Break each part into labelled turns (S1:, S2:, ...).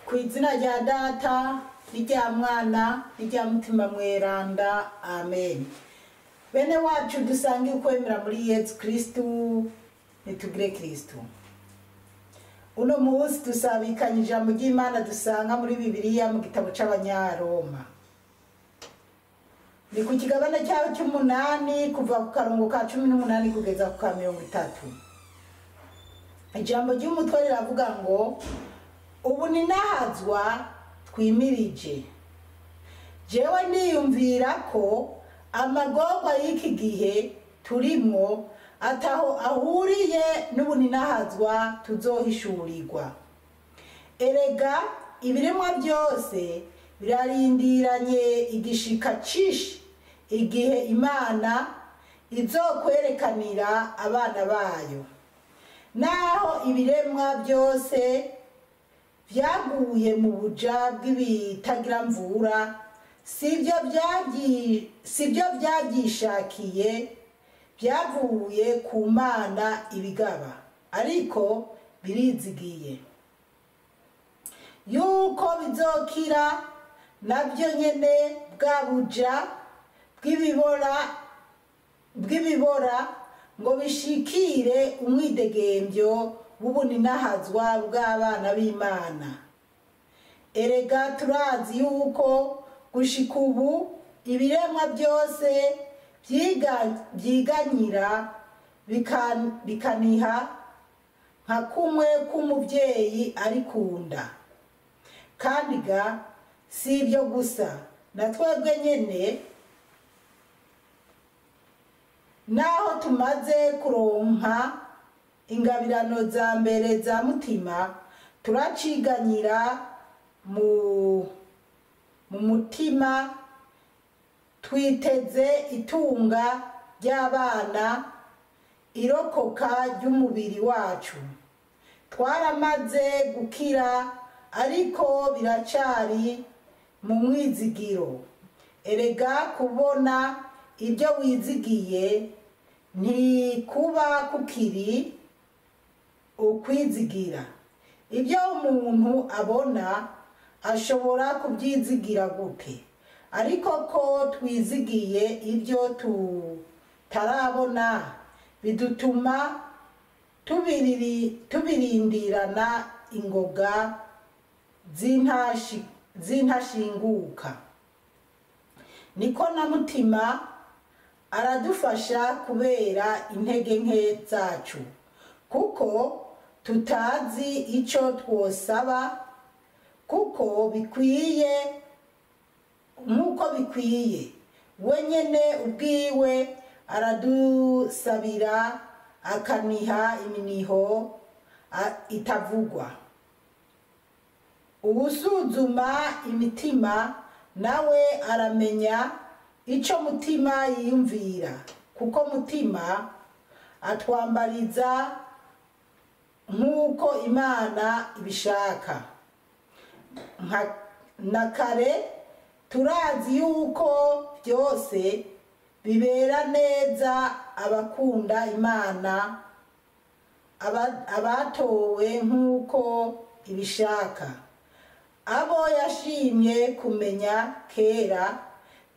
S1: Kw'izina rya Data n'irya Mwana n'irya Mutima Mweranda, amen. Bene wacu dusangiye ukwemera muri Yesu Kristu, nitugire Kristu. Uno munsi dusabikanye ijambo ry'Imana dusanga muri Bibiliya mu gitabo c'Abanyaroma. Ni ku kigabane cyaho cy'umunani kuva ku karongo ka 18 kugeza ku ka 30. Ijambo ry'umutwe riravuga ngo Ubuninahazwa twimirije. Jewe niyumvira ko amagorwa y'iki gihe turimo ataho ahuriye n'ubuninahazwa tuzohishurirwa. Erega ibiremwa byose birarindiranye igishika cishi igihe Imana izokwerekanira abana bayo. Naho ibiremwa byose vyaguye mu buja bw'ibitagira mvura, sivyo vyagishakiye, vyavuye ku Mana ibigaba, ariko birizigiye yuko bizokira navyo nyene bwa buja bw'ibibora ngo bishikire umwidegembyo w'ubuninahazwa bw'abana b'Imana. Erega turazi yuko gushika ubu ibiremwa byose vyiganyira bikaniha nka kumwe k'umuvyeyi ari kunda. Kandi ga si ibyo gusa, na twebwe nyene naho tumaze kuronka ingabirano za mbere za mutima, turaciganyira mu mutima twiteze itunga ry'abana, irokoka ry'umubiri wacu. Twaramaze gukira, ariko biracari mu mwizigiro. Erega kubona ibyo wizigiye ntikuba kukiri ukwizigira. Ibyo umuntu abona ashobora kubyizigira gute? Ariko ko twizigiye ibyo tutarabona, bidutuma tubirindirana ingoga zintashinguka. Niko na mutima aradufasha kubera intege nke zacu, kuko tutazi ico twosaba nk'uko bikwiye. Wenyene ubwiwe aradusabira akaniha iminiho itavugwa. Ubusuzuma imitima nawe aramenya ico mutima yiyumvira, kuko mutima atwambariza nk'uko Imana ibishaka. Na kare turazi yuko byose bibera neza abakunda Imana, abatowe nk'uko ibishaka. Abo yashimye kumenya kera,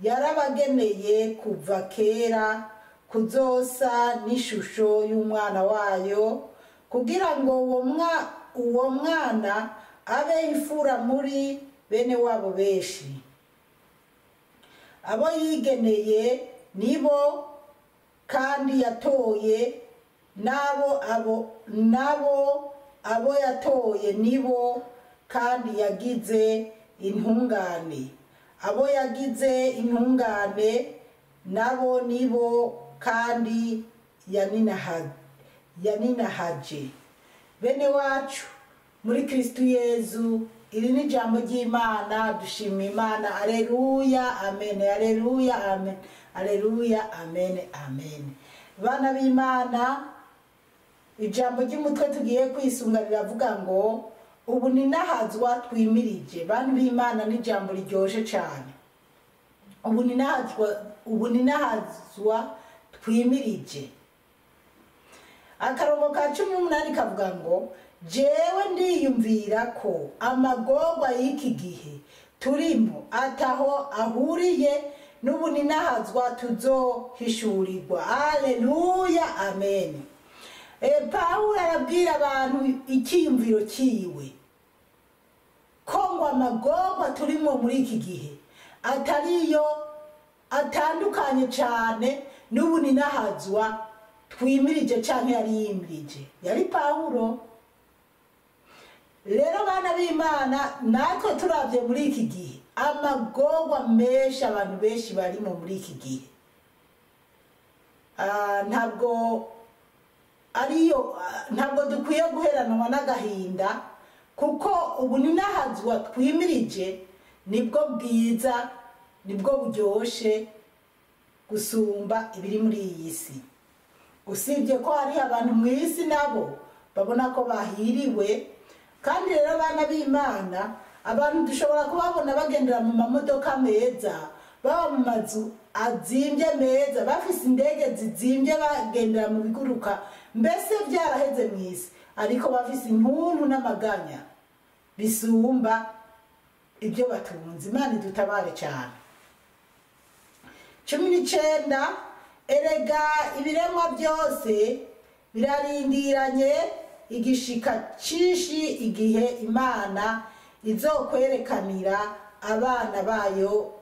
S1: yarabageneye kuva kera kuzosa n'ishusho y'umwana wayo, kugira ngo uwo mwana abe imfura muri bene wabo benshi. Abo yigeneye nibo kandi yatoye, abo yatoye nibo kandi yagize intungane. Abo yagize intungane nabo nibo kandi yaninahaje. Bene wacu muri Kristu Yezu, iri ni ijambo ry'Imana. Dushima Imana. Aleluya, amen. Aleluya, amen. Aleluya, amen, amen. Bana b'Imana, ijambo ry'umutwe tugiye kwisunga riravuga ngo ubuninahazwa twimirije. Bana b'Imana, ni ijambo riryoshe cyane. Ubuninahazwa twimirije. Akarongo ka 18 kavuga ngo jewe ndiyumvira ko amagorwa y'iki gihe turimo ataho ahuriye n'ubuninahazwa tuzohishurirwa. Haleluya, amen. Pawulo arabwira abantu icyiyumviro cyiwe ko ngo amagorwa turimo muri iki gihe atariyo atandukanye cyane n'ubuninahazwa twimirije canke yari yimirije. Yari Pawulo. Rero bana b'Imana, natwe turavye muri iki gihe amagorwa menshi abantu benshi barimo muri iki gihe, ntabwo dukwiye guheranwa n'agahinda, kuko ubuninahazwa twimirije nibwo bwiza, nibwo buryoshe gusumba ibiri muri iyi si. Usibye ko hari abantu mu isi nabo babona ko bahiriwe. Kandi rero bana b'Imana, abantu dushobora kubabona bagendera mu mamodoka meza, baba mu mazu azimbye meza, bafise indege zizimbye, bagendera mu biguruka, mbese byaraheze mu isi, ariko bafise impundu n'amaganya bisumba ibyo batunze. Imana idutabare cyane. 19 Erega ibiremwa byose birarindiranye igishika cishi igihe Imana izokwerekanira abana bayo.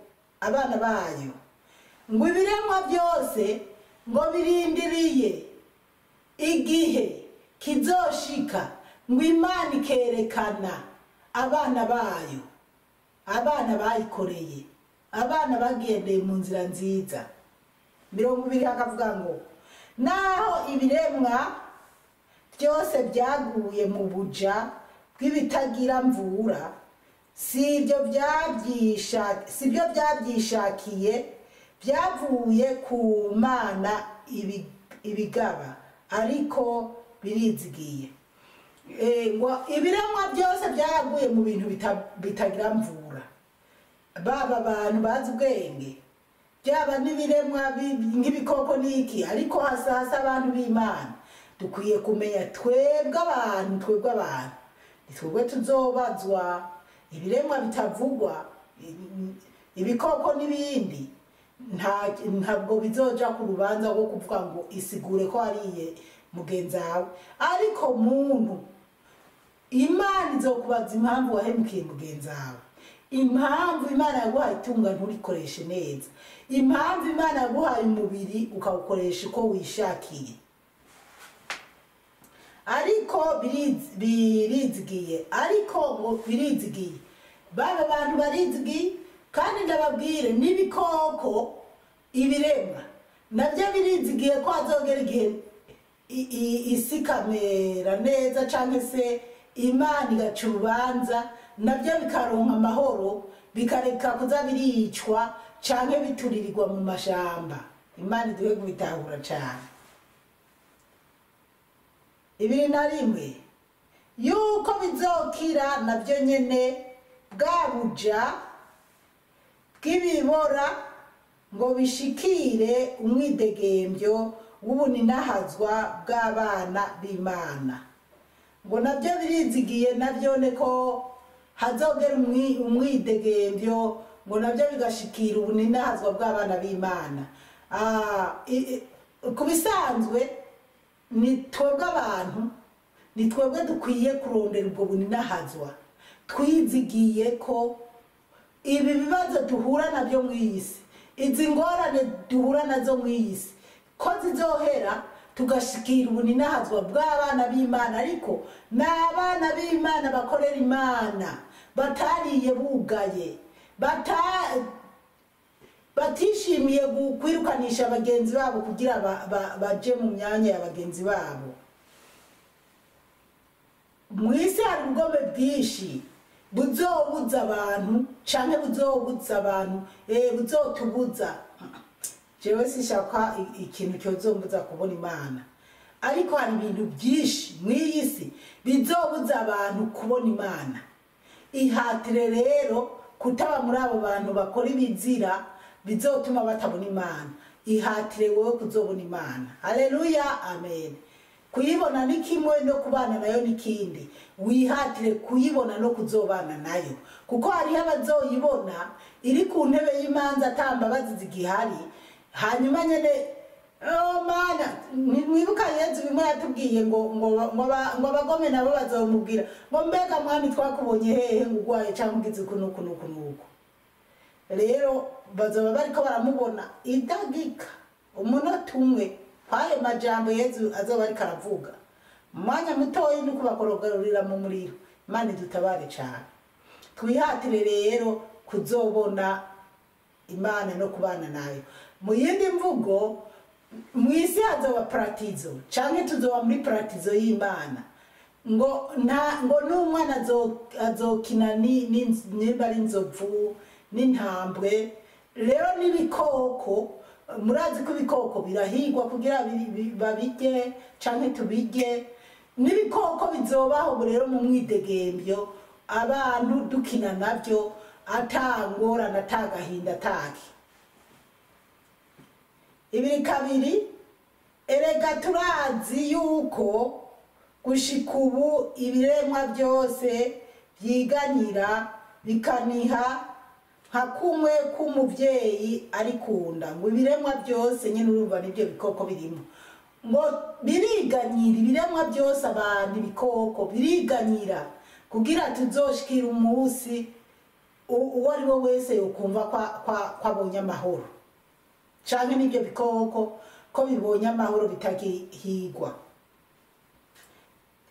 S1: Ngo ibiremwa byose ngo birindiriye igihe kizoshika ngo Imana ikerekana abana bayo, abana bayikoreye, abana bagendeye mu nzira nziza. 20 akavuga ngo naho ibiremwa byose byaguye mu buja bw'ibitagira mvura, sibyo byabyishakiye, byavuye ku Mana ibigaba, ariko birizigiye. Ngo ibiremwa byose byaguye mu bintu bitagira mvura, baba abantu bazi ubwenge, byaba n'ibiremwa nk'ibikoko n'iki, ariko hasa abantu b'Imana dukwiye kumenya twebwe abantu twebwe tuzobazwa. Ibiremwa bitavugwa, ibikoko n'ibindi, ntabwo bizoja ku rubanza rwo kuvuga ngo isigure ko ariye mugenzawe. Ariko muntu, Imana izokubaza impamvu wahemukiye mugenzawe, impamvu Imana yaguhaye itunga nturikoreshe neza, impamvu Imana yaguhaye umubiri ukawukoresha uko wishakiye. Ariko birizigiye, ariko ngo birizigiye, baba abantu barizigiye. Kandi ndababwire n'ibikoko, ibiremwa nabyo birizigiye ko azogera igihe isi kamera neza, cyangwa se Imana igaca urubanza, nabyo bikaronka amahoro, bikareka kuza biricwa cyangwa bituririrwa mu mashamba. Imana iduhe kubitahura cyane. 21 yuko bizokira nabyo nyene bwabuja bw'ibibora ngo bishikire umwidegembyo w'ubuninahazwa bw'abana b'Imana. Ngo nabyo birizigiye, nabyo neko hazogera umwidegembyo, ngo nabyo bigashikira ubuninahazwa bw'abana b'Imana. Kubisanzwe ni twebwe abantu, ni twebwe dukwiye kurondera ubwo buninahazwa, twizigiye ko ibi bibazo duhura nabyo mu isi, izi ngorane duhura nazo mu isi, ko zizohera tugashikira ubuninahazwa bw'abana b'Imana. Ariko n'abana b'Imana bakorera Imana, batariye bugaye, batishimiye kwirukanisha bagenzi babo kugira baje mu myanya ya bagenzi babo. Mu isi hari ubugome bwinshi buzobuza abantu, canke buzobuza abantu, buzotubuza. Jewe sishaka ikintu cyozombuza kubona Imana, ariko hari ibintu byinshi mu isi bizobuza abantu kubona Imana. Ihatire rero kutaba muri abo bantu bakora ibizira bizotuma batabona Imana. Ihatire wowe kuzobona Imana. Haleluya, amen. kuyibona ni kimwe no kubana nayo n'ikindi. Wihatire kuyibona no kuzobana nayo, kuko hari abazoyibona iri ku ntebe y'imanza atambabazi zigihari. Hanyuma nyene mana mwibuka Yezu bimwe yatubwiye ngo abagome nabo bazomubwira ngo mbega mwami twakubonye hehe ngugwaye cyangwa ugize kunuku. Rero bazoba bariko baramubona idagika umunota umwe kwayo majambo Yezu azoba ariko aravuga. Mwanya mutoyi nuko bakorogarurira mu muriro. Imana dutabare cyane. Twihatire rero kuzobona Imana no kubana nayo. Mu yindi mvugo mwisi hazoba paratizo canke tuzoba muri paratizo y'Imana. Ngo n'umwana azokina nimba ari inzovu n'intambwe. Rero n'ibikoko, murazi ko ibikoko birahigwa kugira babirye canke tubirye. N'ibikoko bizobaho rero mu mwidegembyo, abantu dukina navyo atangorana atagahinda ataki. Ibiri kabiri, erega turazi yuko gushika ubu ibiremwa byose byiganyira bikaniha nka kumwe k'umuvyeyi ari kunda. Ngo ibiremwa byose nyene urumva nibyo bikoko birimo. Ngo biriganyira ibiremwa byose, abantu ibikoko biriganyira kugira tuzoshikira umunsi uwo ari we wese yokumva kwabonye amahoro. Canke nibyo bikoko ko bibonye amahoro bitakihigwa.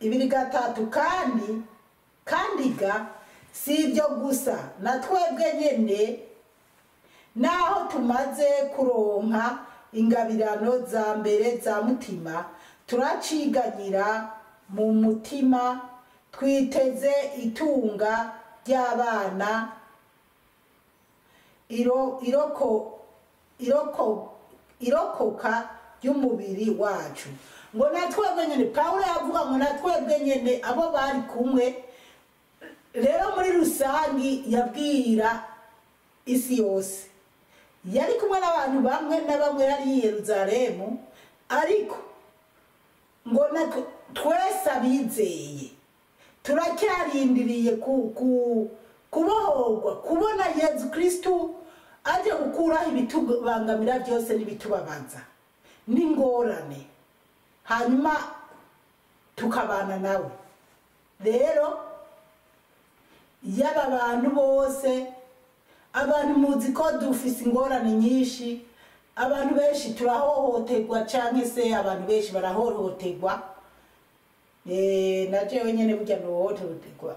S1: Ibiri gatatu, kandi ga si ibyo gusa, na twebwe nyene naho tumaze kuronka ingabirano za mbere za mutima, turaciganyira mu mutima, twiteze itunga ry'abana, irokoka ry'umubiri wacu. Ngo natwebwe nyene, Pawulo yavuga ngo natwebwe nyene abo bari kumwe. Rero muri rusangi yabwira isi yose, yari kumwe n'abantu bamwe na bamwe yari i Yerusalemu, ariko ngo twese abizeye turacyarindiriye kubohorwa, kubona Yezu Kristu aje gukuraho ibitubangamira byose n'ibitubabaza n'ingorane, hanyuma tukabana nawe. Rero yaba abantu bose, abantu muzi ko dufise ingorane nyinshi, abantu benshi turahohoterwa canke se abantu benshi barahohoterwa. Najewe nyene burya nohohoterwa.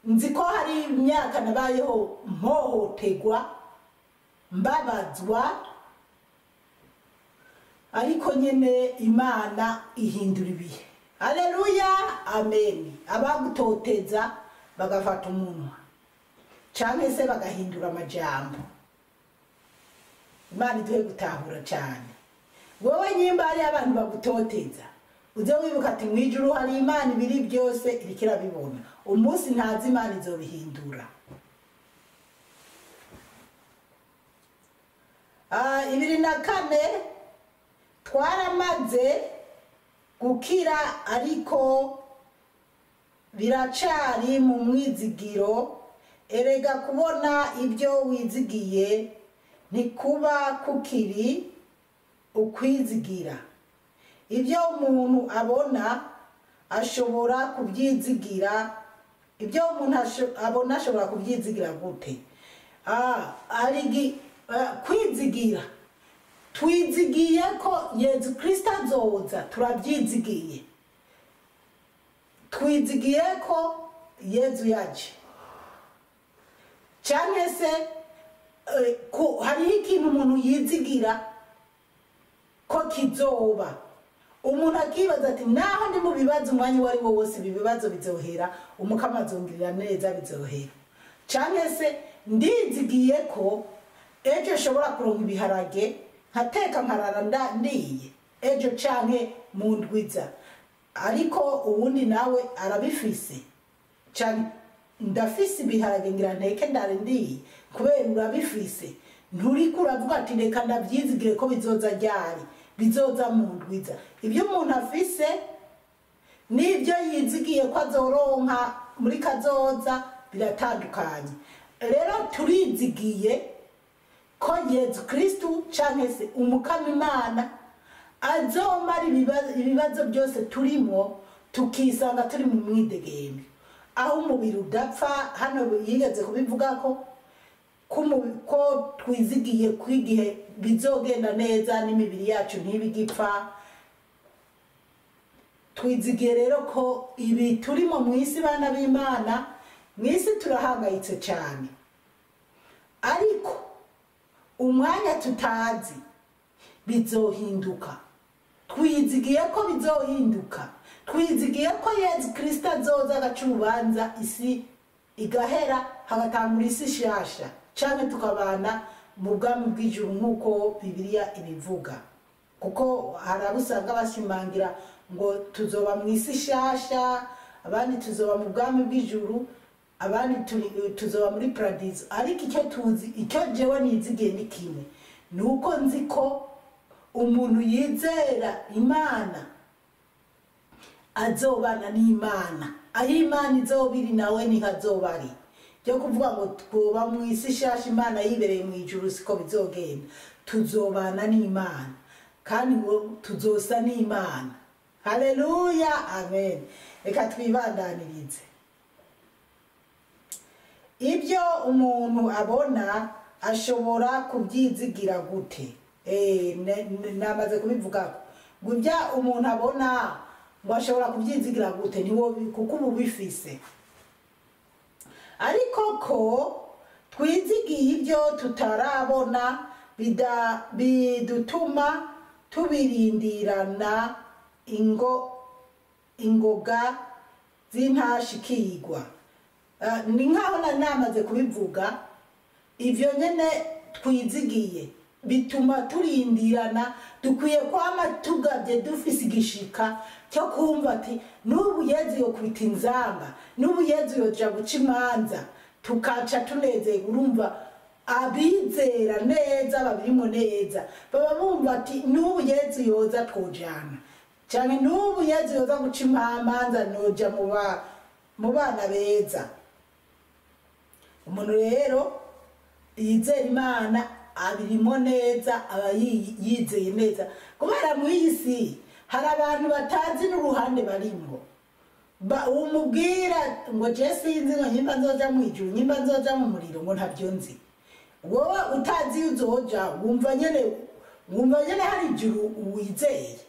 S1: Nzi ko hari imyaka nabayeho mpohoterwa, mbabazwa, ariko nyene Imana ihindura ibihe. Haleluya, amen. Abagutoteza bagafata umunwa canke se bagahindura amajambo. Imana iduhe gutahura cyane. Wowe nyimba ari abantu bagutoteza, uze wibuka ati mwijuru hari Imana ibiri byose irikira bibona. Umunsi ntazi Imana izobihindura. Ibiri na kane, twaramaze gukira ariko biracari mu mwizigiro. Erega kubona ibyo wizigiye ntikuba kukiri ukwizigira. Ibyo umuntu abona ashobora kubyizigira. Ibyo umuntu abona ashobora kubyizigira gute? Kwizigira, twizigiye ko Yezu Kristo azoza, turabyizigiye. Twizigiye ko Yezu yaje. Canke se hariho ikintu umuntu yizigira ko kizoba. Umuntu akibaza ati naho ndi mu bibazo umwanya wari wo wose ibibazo bizohera, umukama azongirira neza bizohera. Canke se ndizigiye ko ejo shobora kuronka ibiharage nkateka nkarara ndiye ejo canke mu ndwiza, ariko ubundi nawe arabifise. Canke ndafise ibiharage ngira nteke ndare ndiye, kubera urabifise. Nturiko uravuga ati reka ndabyizigire ko bizoza ryari. bizoza mu ndwiza. Ibyo umuntu afise n'ibyo yizigiye ko azoronka muri kazoza biratandukanye. Rero turizigiye ko Yesu Kristo canke se umukama Imana azomara ibibazo byose turimo, tukisanga turi mu mwidegembe, aho umubiri udapfa. Hano yigeze kubivuga ko twizigiye kwigihe bizogenda neza n'imibiri yacu ntibigipfa. Twizigiye rero ko ibi turimo mu isi, bana b'Imana, mu isi turahangayitse cyane, ariko umwanya tutazi bizohinduka. Twizigiye ko bizohinduka, twizigiye ko Yesu Kristo azoza agaca urubanza, isi igahera, hagatangura isi shasha, cyane tukabana mu bwami bw'ijuru nk'uko Bibiliya ibivuga. Kuko hari abusanga bashimangira ngo tuzoba mu isi shasha, abandi tuzoba mu bwami bw'ijuru, abandi tuzoba muri paradizo. Ariko icyo tuzi, icyo jewe nizigiye ni kimwe, nuko nzi ko umuntu yizera Imana azobana n'Imana, aho Imana izobiri nawe niho azoba ari. Byo kuvuga ngo twoba mu isi shasha Imana yibereye mu ijuru, siko bizogenda. Tuzobana n'Imana kandi ngo tuzosa n'Imana. Haleluya, amen. Reka twibandanirize. Ibyo umuntu abona ashobora kubyizigira gute? Namaze kubivuga ngo ibyo umuntu abona ngo ashobora kubyizigira gute, niwo kuko ubu bifise. Ariko ko twizigiye ibyo tutarabona bidutuma tubirindirana ingoga z'intashikirwa. Ni nkaho namaze kubivuga, ibyo nyene twizigiye bituma turindirana. Dukwiye kwama tugabye dufise igishika cyo kumva ati n'ubu Yesu yokubita inzamba, n'ubu Yesu yoja guca imanza, tukaca tunezeye. Urumva abizera neza babirimo neza baba bumva ati n'ubu Yesu yoza twojana, cyane n'ubu Yesu yoza guca imanza noja mu bana beza. Umuntu rero yizera Imana abirimo neza, aba yizeye neza. Kubera mu isi hari abantu batazi n'uruhande barimo, umubwira ngo je sinzi ngo nyimba nzoja mu ijuru, nyimba nzoja mu muriro, ngo ntabyo nzi. Wowe utazi uzoja, wumva nyene hari ijuru wizeye,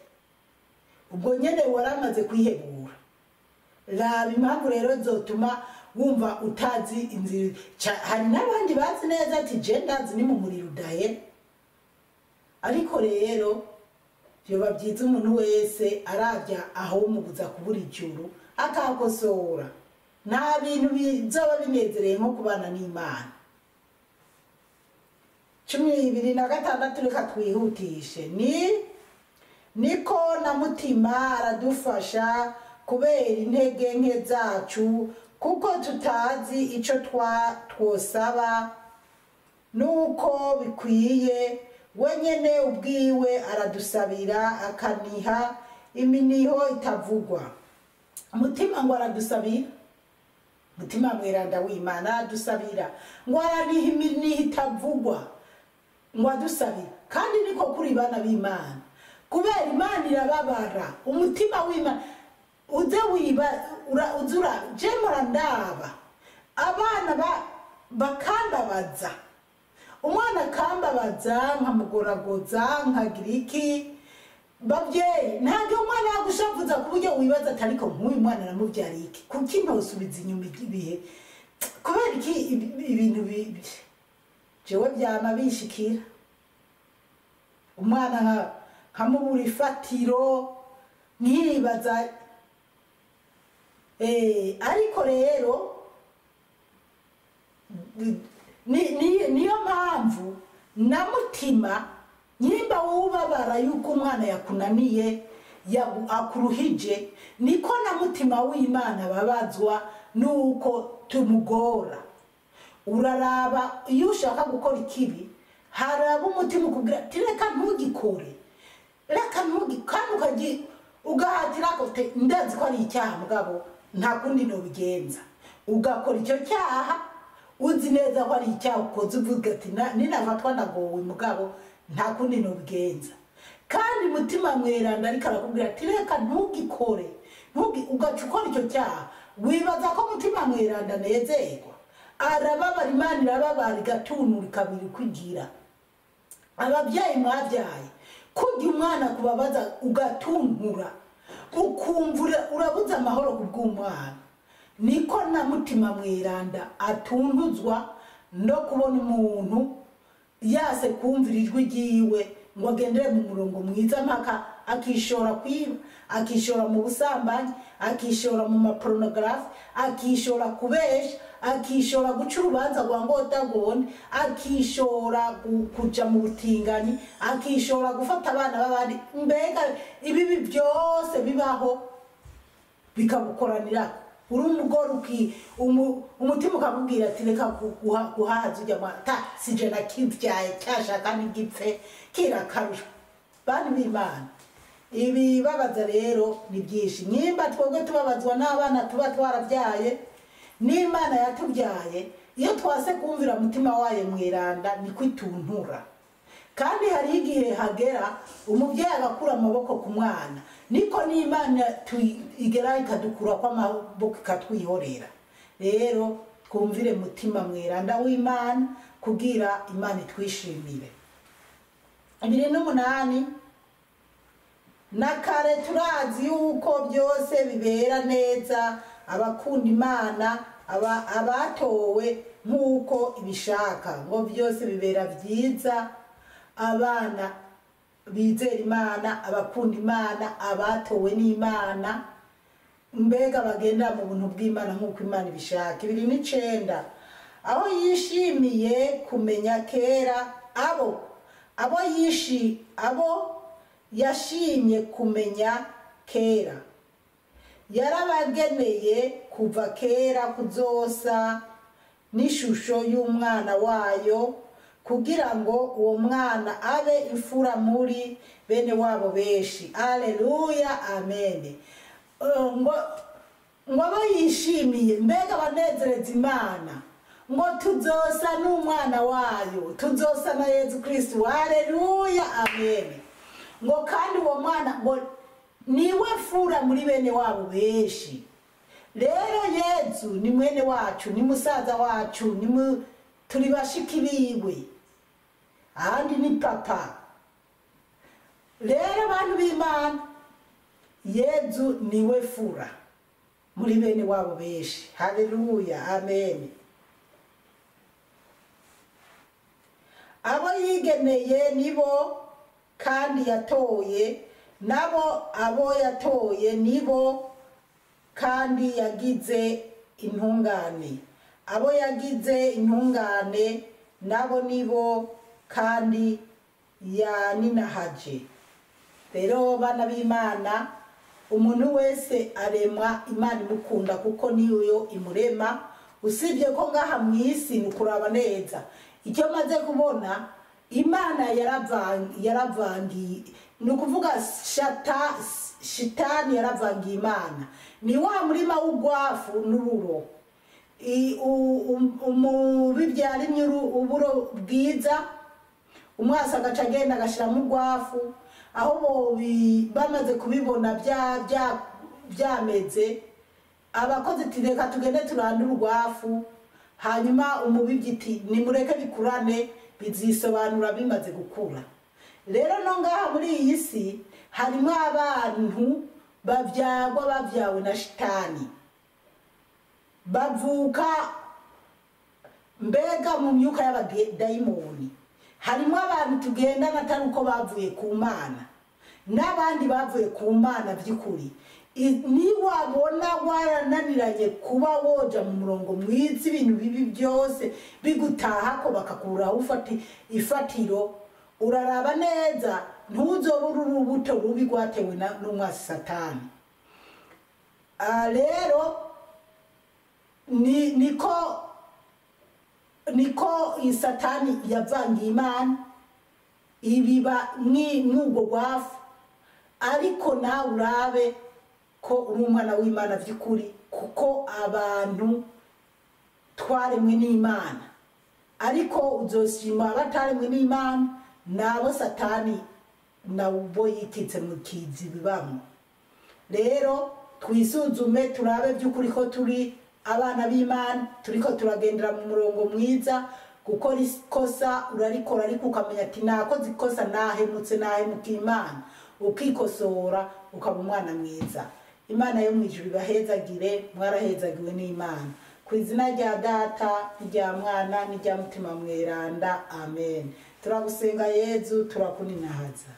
S1: ubwo nyene waramaze kwihebura. Raba impamvu rero zotuma wumva utazi inzira. Hari n'abandi bazi neza ati je ndazi ni mu muriro udahe. Ariko rero byoba byiza umuntu wese arajya aho umubuza kubura ijuru akakosora. Nta bintu bizoba binezereye nko kubana n'Imana. 12:6 reka twihutishe. Niko na mutima aradufasha kubera intege nke zacu, kuko tutazi ico twosaba nuko bikwiye. Wenyene ubwiwe aradusabira akaniha iminiho itavugwa. Mutima ngo aradusabira, mutima mweranda w'Imana aradusabira ngo araniha iminiho itavugwa, ngo adusabira. Kandi niko kuri bana b'Imana, kubera Imana irababara. Umutima w'Imana uze uzura jemora ndaba abana bakambabaza. Umwana kambabaza nkamugoragoza nkagira iki, babyeyi ntabwo umwana yagushavuza ku buryo wibaza ati ariko nk'uyu mwana namubyariye iki, kuki ntosubiza inyuma ibihe, kubera iki ibintu jewe byama bishikira. Umwana nkamubura ifatiro nkibaza. Ariko rero niyo mpamvu na mutima nyimba wubabara yuko umwana yakunaniye akuruhije, niko na mutima w'Imana babazwa nuko tumugora. Uraraba iyo ushaka gukora ikibi, haraba umutima ukubwira ati reka ntugikore. reka kandi ukagira ugahatira kote ndazi ko ari icyaha mugabo nta kundi no bigenza ugakora icyo cyaha uzi neza ko ari icyaha ukoze uvuga ati ninafatwa nagowe mugabo nta kundi no bigenza kandi mutima mweranda ariko arakubwira ati reka ntugikore ugaca ukora icyo cyaha wibaza ko mutima mweranda nezerwa arababara Imana irababara igatunura kabiri kugira ababyeyi mwabyaye kujya umwana kubabaza ugatuntura ukumvura urabuza amahoro kubw'umwana niko na mutima mweranda atuntuzwa no kubona umuntu yase kumvira ijwi ryiwe ngo agendere mu murongo mwiza mpaka akishora kwiba akishora mu busambanyi akishora mu mapornography akishora kubesha akishora guca urubanza rwa ngotagone akishora kuja mu butinganyi akishora gufata abana b'abandi mbega ibibi byose bibaho bikabukoranira uri umugore umutima ukakubwira ati reka guhaza ujya mwata sije na kivyaye cyashaka n'igipfe kirakarusha bani b'Imana ibi babaza rero ni byinshi nimba twebwe tubabazwa n'abana tuba twarabyaye n'Imana yatubyaye iyo twase kumvira mutima waye mweranda ni kwituntura kandi hari igihe hagera umubyeyi agakura amaboko ku mwana niko n'Imana igera ikadukura kwa amaboko ikatwihorera rero twumvire mutima mweranda w'Imana kugira Imana itwishimire 28 na kare turazi yuko byose bibera neza abakunda Imana abatowe nkuko ibishaka ngo byose bibera byiza abana bizera Imana abakunda Imana abatowe n'Imana mbega bagenda mu buntu bw'Imana nkuko Imana ibishaka 29 aho yishimiye kumenya kera abo yashimye kumenya kera yarabageneye kuva kera kuzosa n'ishusho y'umwana wayo kugira ngo uwo mwana abe imfura muri bene wabo beshi haleluya amen ngo bayishimiye mbega banezereza Imana ngo tuzosa n'umwana wayo tuzosa na Yesu Kristo haleluya amen ngo kandi uwo mwana ngo niwe fura muri bene wabo beshi rero Yesu ni mwene wacu ni musaza wacu turi bashiki biwe ahandi ni papa rero abantu b'Imana Yesu niwe fura muri bene wabo beshi haleluya amen abo yigeneye nibo kandi yatoye nabo abo yatoye nibo kandi yagize intungane abo yagize intungane nabo nibo kandi yaninahaje rero bana b'Imana umuntu wese aremwa Imana imukunda kuko niyo imurema usibye ko ngaha mwisi nukuraba neza icyo maze kubona Imana yaravangiye nukuvuga shitani yaravangiye Imana ni wa murima w'ugwafu n'ururo umubibyara uburo bwiza umwasa agaca agenda agashira mu gwafu aho bamaze kubibona byameze abakozi tireka tugende turandura urwafu hanyuma umubibyi iti nimureke bikurane bizisobanura bimaze gukura rero no ngaha muri iyi si harimo abantu bavyawe na shitani bavuka mbega mu myuka y'abadayimoni harimo abantu tugenda natari uko bavuye ku Mana n'abandi bavuye ku Mana by'ukuri ni wabona warananiranye kuba woja mu murongo mwiza ibintu bibi byose bigutaha ko bakakuraho ifatiro uraraba neza ntuzobura urubuto rubi rwatewe n'umwasi Satani rero niko Satani yavangiye Imana ibiba n'ubwo gwafu ariko nawe urabe ko uri umwana w'Imana by'ukuri, kuko abantu twaremwe n'Imana, ariko uzoshima abataremwe n'Imana nabo Satani nabo yititse mu kizi bibamo. Rero twisuzume turabe by'ukuri ko turi abana b'Imana, turiko turagendera mu murongo mwiza. Gukora ikosa urarikora, ariko ukamenya ati nakoze ikosa, nahemutse Imana, ukikosora ukaba umwana mwiza. Imana yo mu ijuru ibahezagire, mwarahezagiwe n'Imana. Ku izina rya Data n'irya Mwana n'irya Mutima Mweranda, amen. Turagusenga Yezu, turakuninahaza.